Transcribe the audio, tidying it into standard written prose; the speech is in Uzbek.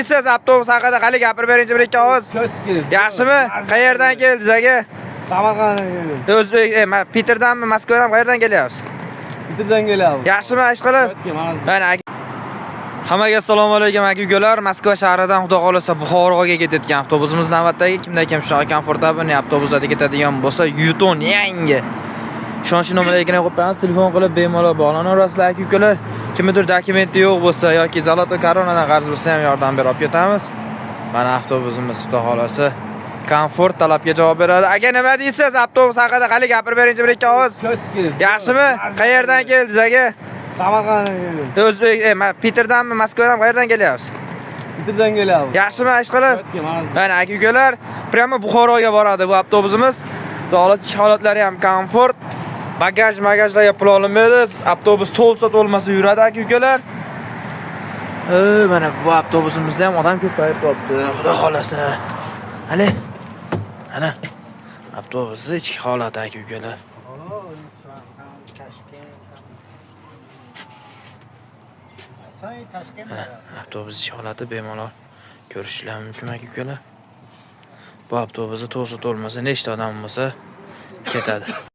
deysiz? Avtobus haqida qani gapirib bering bir ikki og'iz. Yaxshimi? Qayerdan keldingiz aka? Samarqanddan keldim. O'zbek, Peterdanmi, Moskvadan qayerdan kelyapsiz? Peterdan kelyapman. Yaxshimi ish qilib? Mana hammaga assalomu alaykum aka-ukalar. Moskva shahridan xudo xolasa Buxoroga ketayotgan avtobusimiz navbatdagi kimda kim shunaqa komfortabl avtobuslarda ketadigan bo'lsa, Yuton yangi. Ishonchli nomerlarga qo'yamiz, telefon qilib bemalol bog'lanaverasizlar aka-ukalar. Kimdir dokumenti yo'q bo'lsa yoki zaloto koronadan qarz bo'lsa ham yordam berib ketamiz. Mana avtobusimiz xudo xolasa komfort talabga javob beradi. Aka nima deysiz? Avtobus haqida qani gapirib bering bir ikki og'iz. Yaxshimi? Qayerdan keldingiz aka? Samarqanddan keldim. O'zbek, Peterdanmi, Moskvadan qayerdan kelyapsiz? Peterdan kelyapman. Yaxshimi ish qilib? Mana aka-ukalar, prямо Buxoroga boradi bu avtobusimiz. Holat holatlari ham komfort. Bagajlarga pul olinmaydi. Avtobus to'lsa-to'lmasa yuradi aka-ukalar. Mana bu avtobusimizda ham odam ko'payib qolibdi. Xudo xolasa. Ana avtobusning ichki holati aka-ukalar. Avtobus ichki holati bemalol ko'rishlar mumkin aka-ukalar. Bu avtobusda to'lsa-to'lmasa nechta odam bo'lsa ketadi.